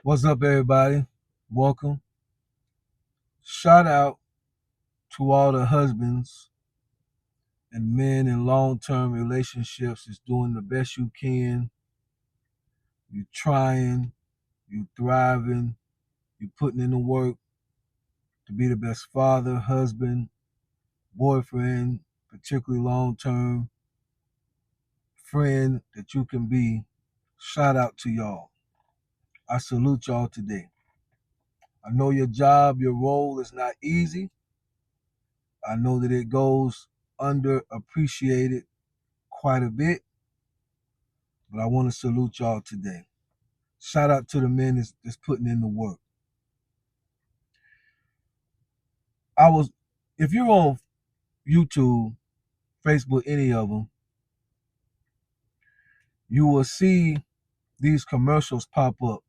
What's up, everybody? Welcome. Shout out to all the husbands and men in long term relationships is doing the best you can. You trying, you thriving, you putting in the work to be the best father, husband, boyfriend, particularly long term friend that you can be. Shout out to y'all. I salute y'all today. I know your job, your role is not easy. I know that it goes underappreciated quite a bit, but I want to salute y'all today. Shout out to the men that's putting in the work. I was, if you're on YouTube, Facebook, any of them, you will see these commercials pop up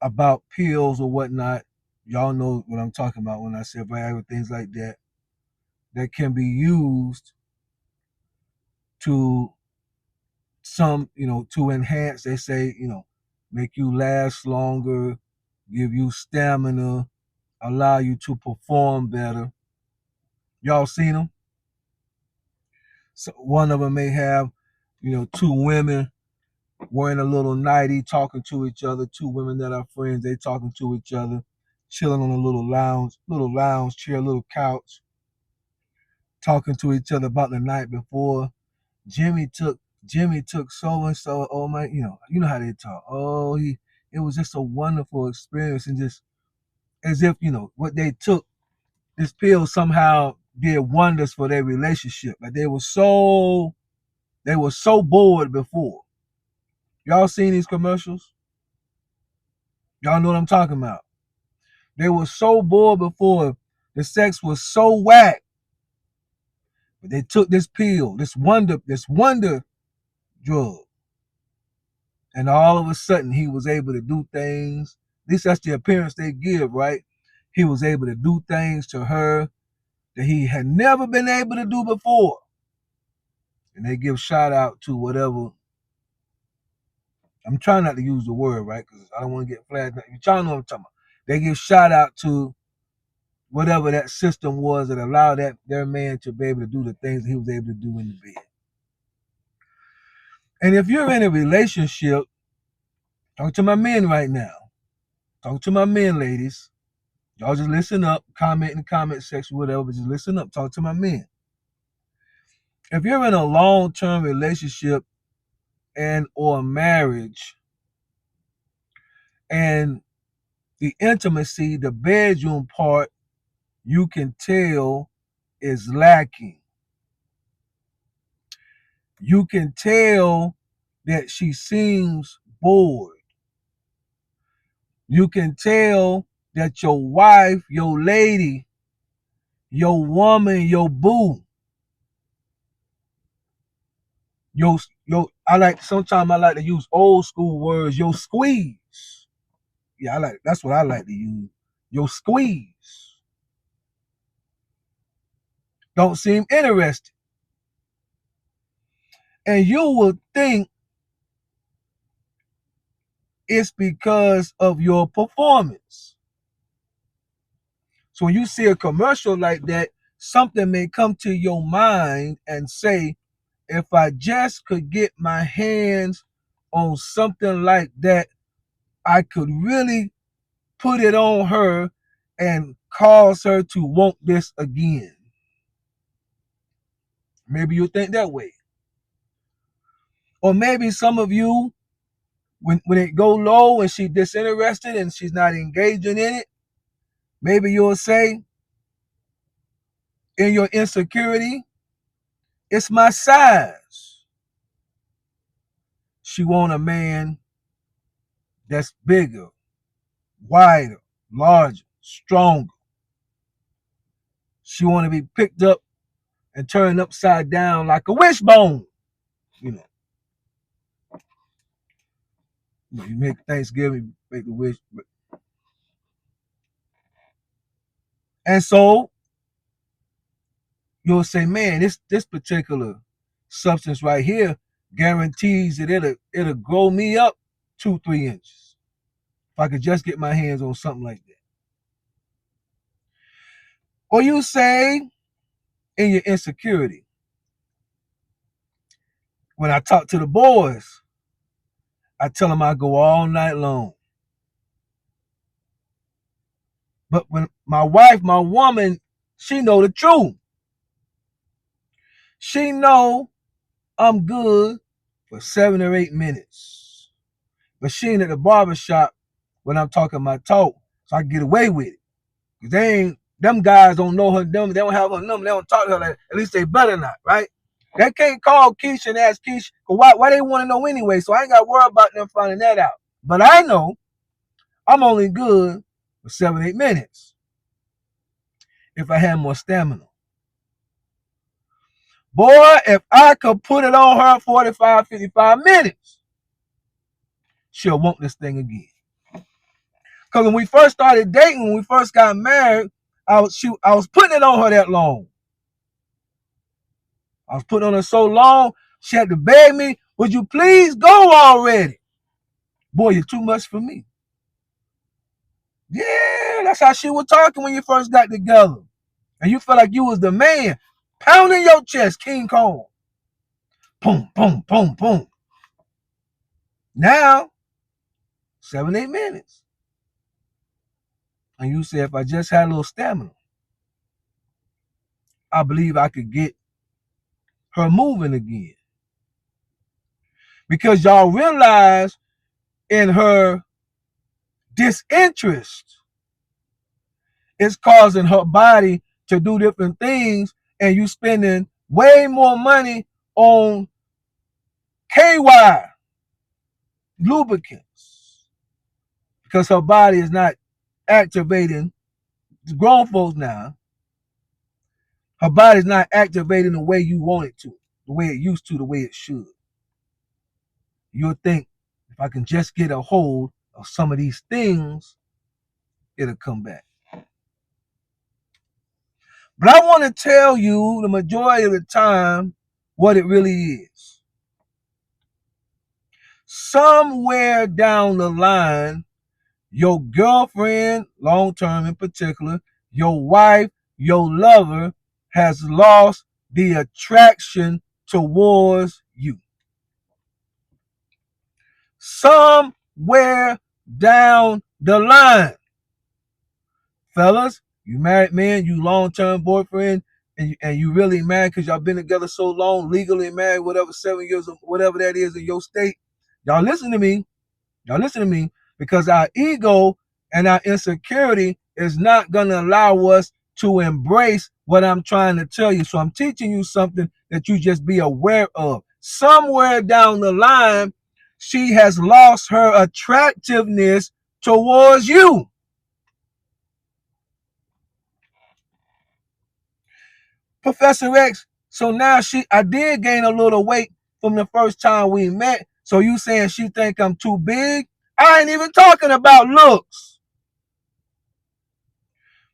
about pills or whatnot. Y'all know what I'm talking about when I say Viagra, things like that, that can be used to to enhance, they say, make you last longer, give you stamina, allow you to perform better. Y'all seen them? So one of them may have, two women wearing a little nightie, talking to each other. Two women that are friends, they talking to each other, chilling on a little lounge chair, little couch, talking to each other about the night before. Jimmy took Jimmy took so and so. Oh my, you know how they talk. Oh, it was just a wonderful experience, and just as if what they took, this pill somehow did wonders for their relationship. Like they were so bored before. Y'all seen these commercials? Y'all know what I'm talking about. They were so bored before. The sex was so whack, but they took this pill, this wonder drug, and all of a sudden he was able to do things. At least that's the appearance they give, right? He was able to do things to her that he had never been able to do before. And they give shout out to whatever. I'm trying not to use the word, right? Because I don't want to get flagged. You trying to know what I'm talking about. They give shout out to whatever that system was that allowed their man to be able to do the things that he was able to do in the bed. And if you're in a relationship, talk to my men right now. Talk to my men, ladies. Y'all just listen up, comment in the comment section, whatever, but just listen up. Talk to my men. If you're in a long-term relationship and or marriage, and the intimacy, the bedroom part, you can tell is lacking. You can tell that she seems bored. You can tell that your wife, your lady, your woman, your boo, your sometimes I like to use old school words, your squeeze. Yeah, that's what I like to use. Your squeeze. Don't seem interested. And you will think it's because of your performance. So when you see a commercial like that, something may come to your mind and say, if I just could get my hands on something like that, I could really put it on her and cause her to want this again. Maybe you think that way. Or maybe some of you, when it go low and she's disinterested and she's not engaging in it, maybe you'll say in your insecurity, it's my size. She want a man that's bigger, wider, larger, stronger. She want to be picked up and turned upside down like a wishbone. You know, you make Thanksgiving, make a wish. And so you'll say, man, this particular substance right here guarantees that it'll grow me up 2-3 inches if I could just get my hands on something like that. Or you say in your insecurity, when I talk to the boys, I tell them I go all night long. But when my wife, my woman, she know the truth. She know I'm good for 7 or 8 minutes. But she ain't at the barbershop when I'm talking my talk, so I can get away with it. Cause them guys don't know her number, they don't have her number, they don't talk to her like, at least they better not, right? They can't call Keisha and ask Keisha, cause why they want to know anyway, so I ain't gotta worry about them finding that out. But I know I'm only good for 7, 8 minutes if I had more stamina. Boy, if I could put it on her 45, 55 minutes, she'll want this thing again. Because when we first started dating, when we first got married, I was putting it on her that long. I was putting on her so long, she had to beg me, would you please go already? Boy, you're too much for me. Yeah, that's how she was talking when you first got together. And you felt like you was the man, pounding your chest, King Kong. Boom, boom, boom, boom. Now, 7, 8 minutes. And you say, if I just had a little stamina, I believe I could get her moving again. Because y'all realize in her disinterest, it's causing her body to do different things, and you spending way more money on KY lubricants because her body is not activating. Grown folks now, her body's not activating the way you want it to, the way it used to, the way it should. You'll think, if I can just get a hold of some of these things, it'll come back. But I want to tell you the majority of the time what it really is. Somewhere down the line, your girlfriend, long term in particular, your wife, your lover, has lost the attraction towards you. Somewhere down the line. Fellas, you married man, you long-term boyfriend, and you really married because y'all been together so long, legally married, whatever, 7 years, whatever that is in your state. Y'all listen to me. Y'all listen to me, because our ego and our insecurity is not going to allow us to embrace what I'm trying to tell you. So I'm teaching you something that you just be aware of. Somewhere down the line, she has lost her attractiveness towards you. Professor X, so now I did gain a little weight from the first time we met. So you saying she think I'm too big? I ain't even talking about looks.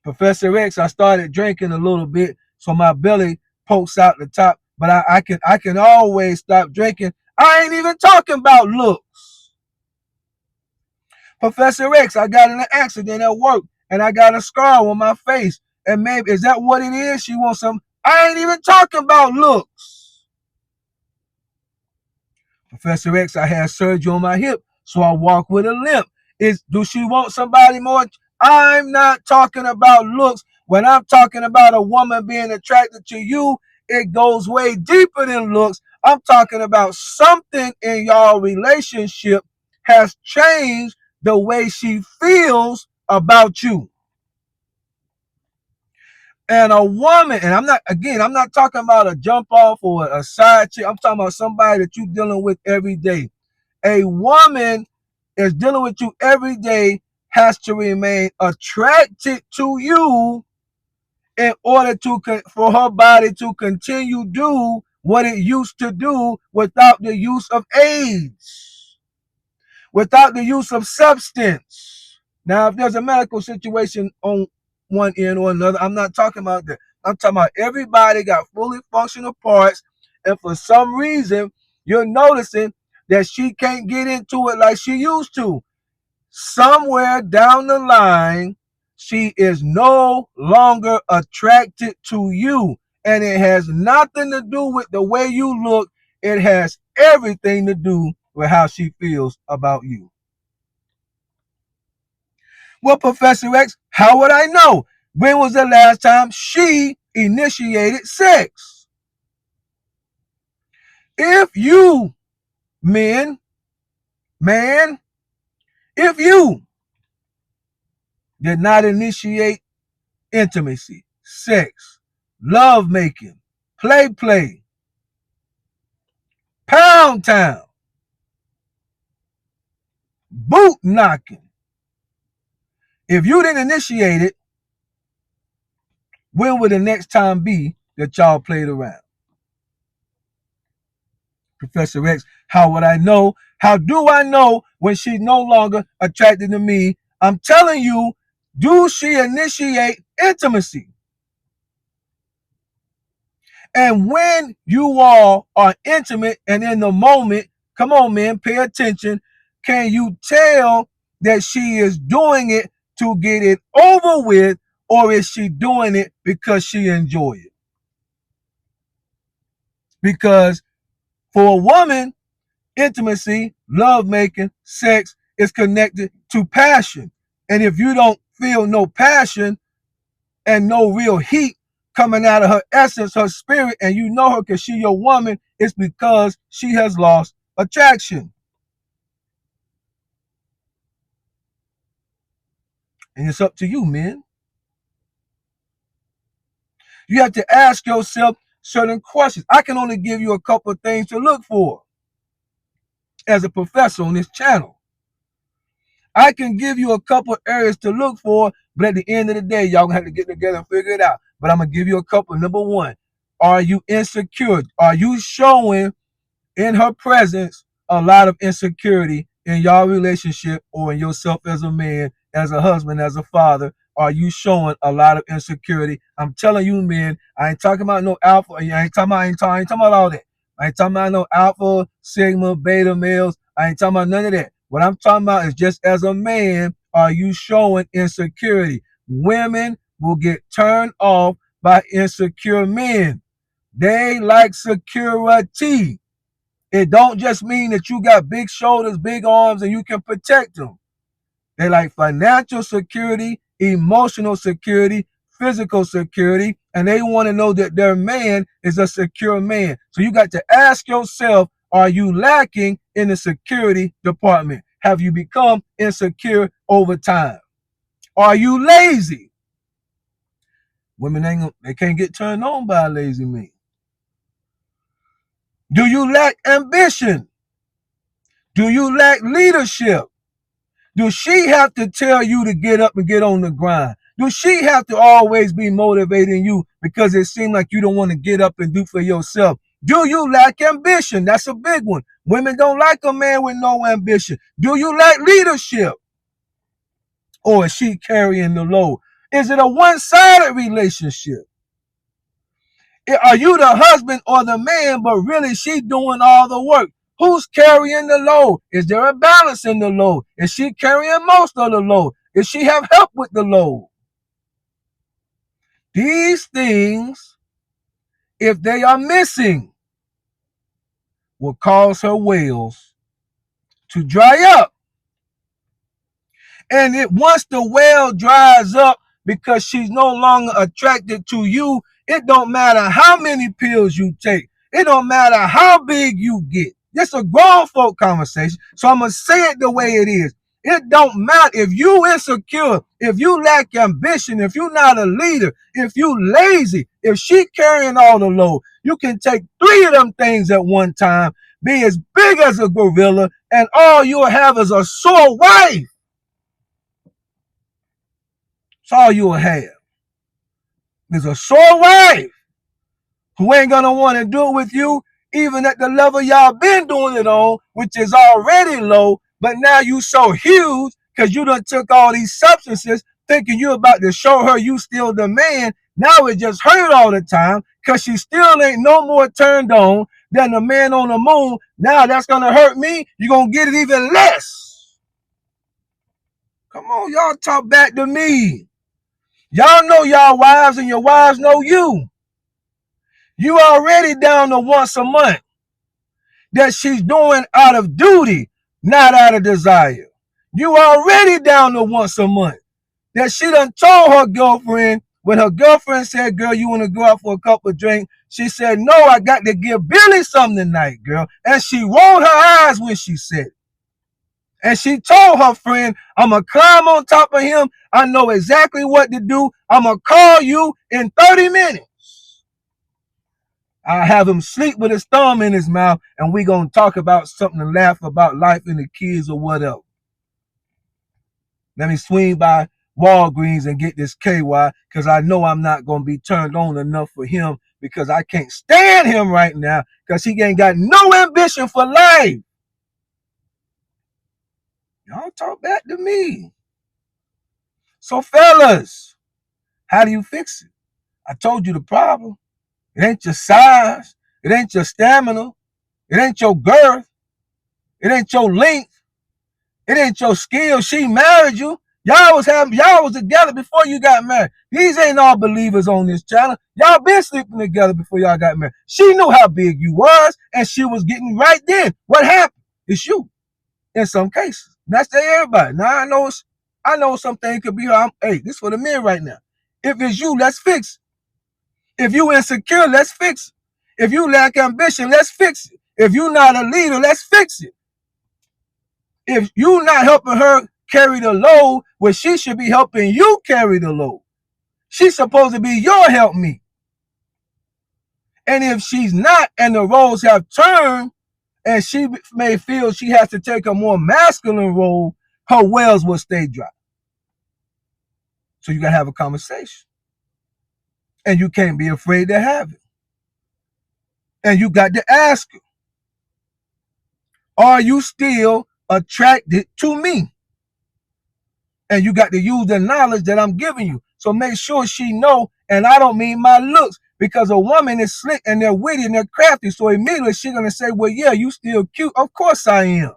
Professor X, I started drinking a little bit, so my belly pokes out the top, but I can always stop drinking. I ain't even talking about looks. Professor X, I got in an accident at work and I got a scar on my face. And maybe, is that what it is? She wants some. I ain't even talking about looks. Professor X, I had surgery on my hip, so I walk with a limp. Do she want somebody more? I'm not talking about looks. When I'm talking about a woman being attracted to you, it goes way deeper than looks. I'm talking about something in y'all relationship has changed the way she feels about you. And a woman, and I'm not talking about a jump off or a side chick. I'm talking about somebody that you're dealing with every day. A woman is dealing with you every day, has to remain attracted to you in order for her body to continue do what it used to do without the use of aids, without the use of substance. Now, if there's a medical situation on one end or another, I'm not talking about that. I'm talking about everybody got fully functional parts, and for some reason, you're noticing that she can't get into it like she used to. Somewhere down the line, she is no longer attracted to you. And it has nothing to do with the way you look. It has everything to do with how she feels about you. Well, Professor X, how would I know? When was the last time she initiated sex? If you, man, if you did not initiate intimacy, sex, love making, play, pound town, boot knocking, if you didn't initiate it, when would the next time be that y'all played around? Professor X, how would I know? How do I know when she's no longer attracted to me? I'm telling you, do she initiate intimacy? And when you all are intimate and in the moment, come on, man, pay attention. Can you tell that she is doing it to get it over with, or is she doing it because she enjoys it? Because for a woman, intimacy, love making, sex is connected to passion. And if you don't feel no passion and no real heat coming out of her essence, her spirit, and you know her because she your woman, it's because she has lost attraction. And it's up to you, men. You have to ask yourself certain questions. I can only give you a couple of things to look for as a professor on this channel. I can give you a couple of areas to look for, but at the end of the day, y'all gonna have to get together and figure it out. But I'm gonna give you a couple. Number one, are you insecure? Are you showing in her presence a lot of insecurity in y'all relationship or in yourself as a man, as a husband, as a father? Are you showing a lot of insecurity? I'm telling you, men, I ain't talking about no alpha. I ain't talking about all that. I ain't talking about no alpha, sigma, beta males. I ain't talking about none of that. What I'm talking about is just as a man, are you showing insecurity? Women will get turned off by insecure men. They like security. It don't just mean that you got big shoulders, big arms, and you can protect them. They like financial security, emotional security, physical security, and they want to know that their man is a secure man. So you got to ask yourself, are you lacking in the security department? Have you become insecure over time? Are you lazy? Women they can't get turned on by a lazy man. Do you lack ambition? Do you lack leadership? Do she have to tell you to get up and get on the grind? Do she have to always be motivating you because it seems like you don't want to get up and do for yourself? Do you lack ambition? That's a big one. Women don't like a man with no ambition. Do you lack leadership? Or is she carrying the load? Is it a one-sided relationship? Are you the husband or the man, but really she doing all the work? Who's carrying the load? Is there a balance in the load? Is she carrying most of the load? Does she have help with the load? These things, if they are missing, will cause her wells to dry up. And once the well dries up because she's no longer attracted to you, it don't matter how many pills you take. It don't matter how big you get. It's a grown folk conversation. So I'm going to say it the way it is. It don't matter if you insecure, if you lack ambition, if you're not a leader, if you lazy, if she carrying all the load, you can take 3 of them things at one time, be as big as a gorilla, and all you'll have is a sore wife. That's all you'll have. There's a sore wife who ain't gonna want to do it with you, even at the level y'all been doing it on, which is already low, but now you so huge because you done took all these substances thinking you're about to show her you still the man. Now it just hurt all the time because she still ain't no more turned on than the man on the moon. Now that's going to hurt me. You're going to get it even less. Come on, y'all talk back to me. Y'all know y'all wives and your wives know you. You already down to once a month that she's doing out of duty, not out of desire. You already down to once a month that she done told her girlfriend, when her girlfriend said, girl, you want to go out for a cup of drink? She said, no, I got to give Billy something tonight, girl. And she rolled her eyes when she said it. And she told her friend, I'm going to climb on top of him. I know exactly what to do. I'm going to call you in 30 minutes. I'll have him sleep with his thumb in his mouth, and we going to talk about something and laugh about life and the kids or whatever. Let me swing by Walgreens and get this KY because I know I'm not going to be turned on enough for him because I can't stand him right now because he ain't got no ambition for life. Y'all talk back to me. So fellas, how do you fix it? I told you the problem. It ain't your size. It ain't your stamina. It ain't your girth. It ain't your length. It ain't your skill. She married you. Y'all was together before you got married. These ain't all believers on this channel. Y'all been sleeping together before y'all got married. She knew how big you was, and she was getting right then. What happened? It's you. In some cases. That's to everybody. Now I know something could be her. Hey, this for the men right now. If it's you, let's fix it. If you insecure, let's fix it. If you lack ambition, let's fix it. If you not a leader, let's fix it. If you not helping her carry the load, well, she should be helping you carry the load. She's supposed to be your helpmeet. And if she's not, and the roles have turned, and she may feel she has to take a more masculine role, her wells will stay dry. So you gotta have a conversation. And you can't be afraid to have it. And you got to ask her, are you still attracted to me? And you got to use the knowledge that I'm giving you. So make sure she know, and I don't mean my looks, because a woman is slick and they're witty and they're crafty. So immediately she's going to say, well, yeah, you still cute. Of course I am.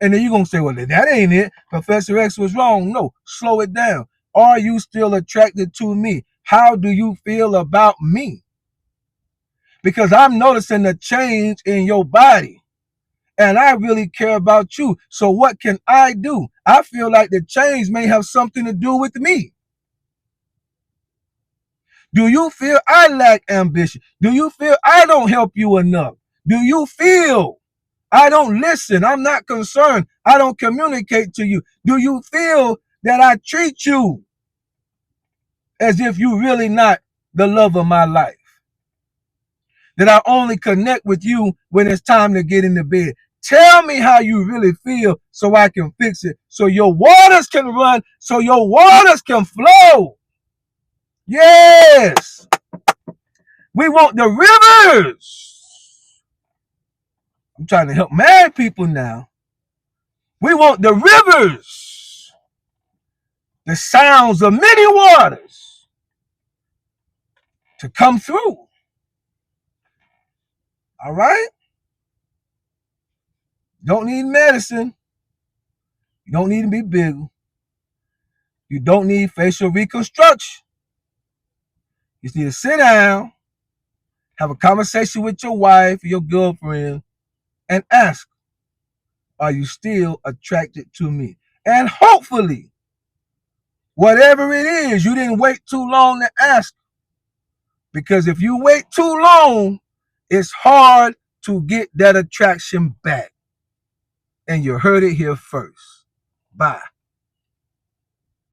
And then you're going to say, well, that ain't it. Professor X was wrong. No, slow it down. Are you still attracted to me? How do you feel about me? Because I'm noticing the change in your body. And I really care about you. So what can I do? I feel like the change may have something to do with me. Do you feel I lack ambition? Do you feel I don't help you enough? Do you feel I don't listen? I'm not concerned. I don't communicate to you. Do you feel that I treat you as if you really not the love of my life? That I only connect with you when it's time to get into bed? Tell me how you really feel so I can fix it. So your waters can run, so your waters can flow. Yes. We want the rivers. I'm trying to help married people now. We want the rivers, the sounds of many waters to come through. All right? You don't need medicine. You don't need to be big. You don't need facial reconstruction. You just need to sit down, have a conversation with your wife, your girlfriend, and ask, are you still attracted to me? And hopefully, whatever it is, you didn't wait too long to ask. Because if you wait too long, it's hard to get that attraction back. And you heard it here first. Bye.